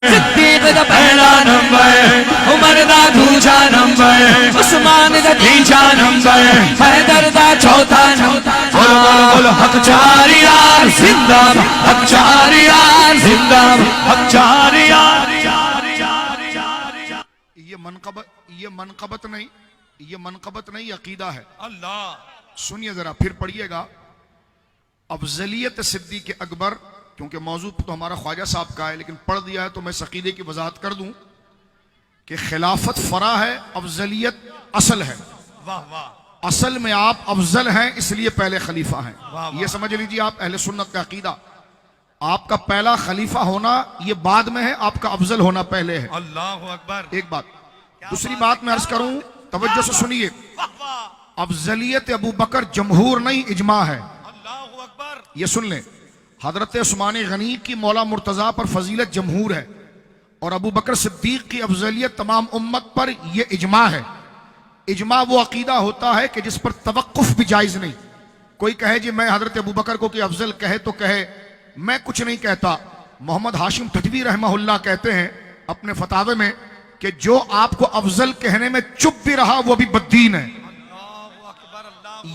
صدیق دا پہلا نمبر، عمر دا دوجا نمبر، عثمان دا تیجا نمبر، حیدر دا چوتھا نمبر۔ بول حق چاریار زندہ باد، حق چاریار زندہ باد، حق چاریار۔ یہ منقبت نہیں عقیدہ ہے۔ اللہ سنیے ذرا پھر پڑھیے گا۔ افضلیت صدیق اکبر، کیونکہ موضوع تو ہمارا خواجہ صاحب کا ہے لیکن پڑھ دیا ہے تو میں اس عقیدے کی وضاحت کر دوں کہ خلافت فرع ہے، افضلیت اصل ہے۔ واہ واہ، اصل میں آپ افضل ہیں اس لیے پہلے خلیفہ ہیں۔ واہ واہ۔ یہ سمجھ لیجیے آپ اہل سنت کا عقیدہ، آپ کا پہلا خلیفہ ہونا یہ بعد میں ہے، آپ کا افضل ہونا پہلے ہے۔ اللہ اکبر۔ ایک بات۔ دوسری بات میں عرض کروں، توجہ سے سنیے، افضلیت ابو بکر جمہور نہیں اجماع ہے۔ اللہ اکبر۔ یہ سن لیں، حضرت عثمان غنی کی مولا مرتضیٰ پر فضیلت جمہور ہے، اور ابو بکر صدیق کی افضلیت تمام امت پر یہ اجماع ہے۔ اجماع وہ عقیدہ ہوتا ہے کہ جس پر توقف بھی جائز نہیں۔ کوئی کہے جی میں حضرت ابو بکر کو کہ افضل کہے تو کہے، میں کچھ نہیں کہتا۔ محمد ہاشم تھٹوی رحمہ اللہ کہتے ہیں اپنے فتاوے میں کہ جو آپ کو افضل کہنے میں چپ بھی رہا وہ بھی بددین ہے۔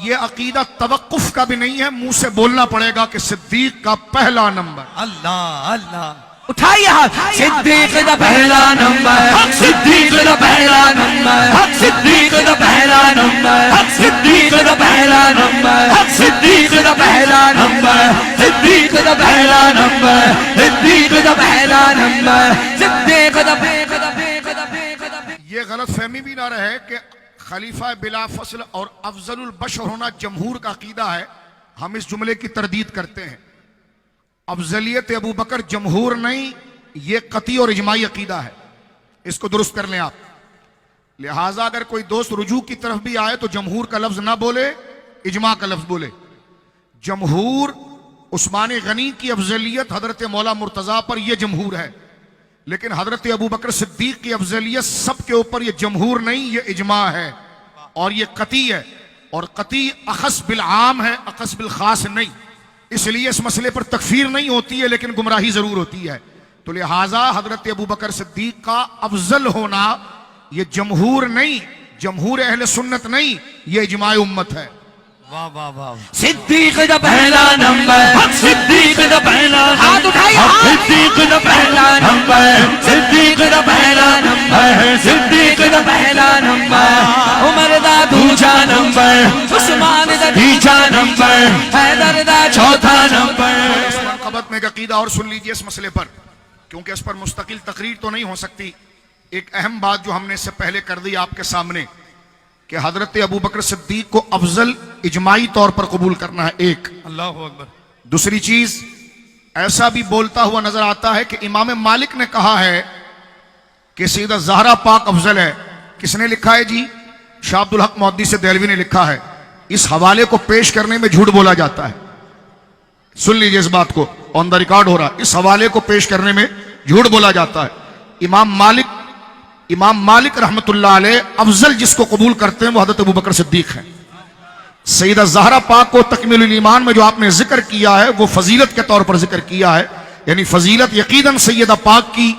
یہ عقیدہ توقف کا بھی نہیں ہے، منہ سے بولنا پڑے گا کہ صدیق کا پہلا نمبر۔ اللہ اللہ، اٹھائیے ہاتھ۔ صدیق دا پہلا نمبر، صدیق دا پہلا نمبر، صدیق دا پہلا نمبر، صدیق دا پہلا نمبر، صدیق دا پہلا نمبر، صدیق دا پہلا نمبر، صدیق دا پہلا نمبر، صدیق دا پہلا نمبر۔ یہ غلط فہمی بھی نہ رہے کہ خلیفہ بلا فصل اور افضل البشر ہونا جمہور کا عقیدہ ہے۔ ہم اس جملے کی تردید کرتے ہیں۔ افضلیت ابو بکر جمہور نہیں، یہ قطعی اور اجماعی عقیدہ ہے، اس کو درست کر لیں آپ۔ لہٰذا اگر کوئی دوست رجوع کی طرف بھی آئے تو جمہور کا لفظ نہ بولے، اجماع کا لفظ بولے۔ جمہور عثمان غنی کی افضلیت حضرت مولا مرتضیٰ پر یہ جمہور ہے، لیکن حضرت ابو بکر صدیق کی افضلیت سب کے اوپر یہ جمہور نہیں، یہ اجماع ہے اور یہ قطعی ہے، اور قطعی اخص بالعام ہے، اخص بالخاص نہیں۔ اس لیے اس مسئلے پر تکفیر نہیں ہوتی ہے لیکن گمراہی ضرور ہوتی ہے۔ تو لہٰذا حضرت ابو بکر صدیق کا افضل ہونا یہ جمہور نہیں، جمہور اہل سنت نہیں، یہ اجماع امت ہے۔ واہ واہ واہ۔ صدیق دا پہلا نمبر، صدیق دا پہلا، ہاتھ اٹھائیے، صدیق دا پہلا نمبر، صدیق دا پہلا نمبر، صدیق دا پہلا نمبر، عمر دا دوجا نمبر، عثمان دا تیجا نمبر، حیدر دا چوتھا نمبر۔ اس منقبت میں ایک عقیدہ اور سن لیجئے اس مسئلے پر، کیونکہ اس پر مستقل تقریر تو نہیں ہو سکتی۔ ایک اہم بات جو ہم نے اس سے پہلے کر دی آپ کے سامنے کہ حضرت ابو بکر صدیق کو افضل اجماعی طور پر قبول کرنا ہے، ایک۔ اللہ اکبر۔ دوسری چیز، ایسا بھی بولتا ہوا نظر آتا ہے کہ امام مالک نے کہا ہے کہ سیدہ زہرا پاک افضل ہے۔ کس نے لکھا ہے جی؟ شاہ عبد الحق محدث دہلوی نے لکھا ہے۔ اس حوالے کو پیش کرنے میں جھوٹ بولا جاتا ہے، سن لیجئے اس بات کو، آن دا ریکارڈ ہو رہا ہے، اس حوالے کو پیش کرنے میں جھوٹ بولا جاتا ہے۔ امام مالک رحمت اللہ علیہ افضل جس کو قبول کرتے ہیں وہ حضرت ابو بکر صدیق ہیں۔ سیدہ زہرا پاک کو تکمیل الایمان میں جو آپ نے ذکر کیا ہے وہ فضیلت کے طور پر ذکر کیا ہے، یعنی فضیلت یقیناً سیدہ پاک کی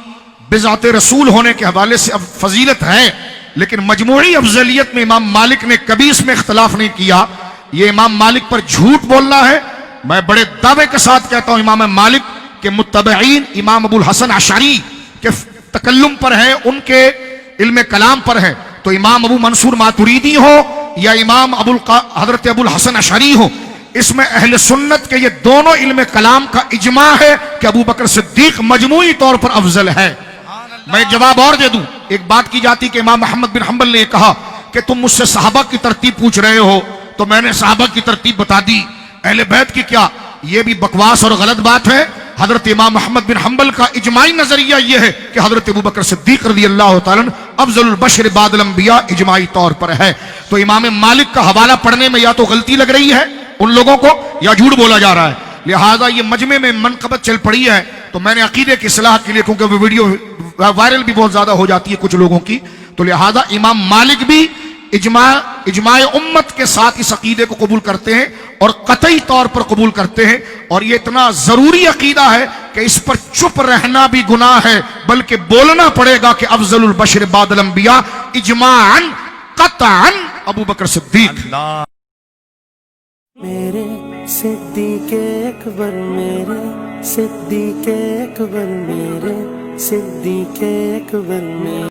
بذات رسول ہونے کے حوالے سے اب فضیلت ہے، لیکن مجموعی افضلیت میں امام مالک نے کبھی اس میں اختلاف نہیں کیا۔ یہ امام مالک پر جھوٹ بولنا ہے۔ میں بڑے دعوے کے ساتھ کہتا ہوں امام مالک کے متبعین امام ابو الحسن اشعری کے تکلم پر ہے، ان کے علم کلام پر ہے، تو امام ابو منصور ماتریدی ہو یا امام حضرت ابو الحسن اشعری ہو، اس میں اہل سنت کے یہ دونوں علم کلام کا اجماع ہے کہ ابو بکر صدیق مجموعی طور پر افضل ہے۔ میں جواب اور دے دوں، ایک بات کی جاتی کہ امام احمد بن حنبل نے یہ کہا کہ تم مجھ سے صحابہ کی ترتیب پوچھ رہے ہو تو میں نے صحابہ کی ترتیب بتا دی، اہل بیت کی کیا؟ یہ بھی بکواس اور غلط بات ہے۔ حضرت امام احمد بن حنبل کا اجماعی نظریہ یہ ہے کہ حضرت ابو بکر صدیق رضی اللہ تعالیٰ افضل البشر بعد الانبیاء اجماعی طور پر ہے۔ تو امام مالک کا حوالہ پڑھنے میں یا تو غلطی لگ رہی ہے ان لوگوں کو یا جھوٹ بولا جا رہا ہے، لہٰذا یہ مجمع میں منقبت چل پڑی ہے۔ تو میں نے عقیدے کی اصلاح کے لیے، کیونکہ وہ ویڈیو وائرل بھی بہت زیادہ ہو جاتی ہے کچھ لوگوں کی، تو لہٰذا امام مالک بھی اجماع امت کے ساتھ اس عقیدے کو قبول کرتے ہیں اور قطعی طور پر قبول کرتے ہیں، اور یہ اتنا ضروری عقیدہ ہے کہ اس پر چپ رہنا بھی گناہ ہے بلکہ بولنا پڑے گا کہ افضل البشر بعد الانبیاء اجماعاً قطعاً ابو بکر صدیق. میرے صدیق اکبر، میرے صدیق اکبر، میرے صدیق اکبر، میرے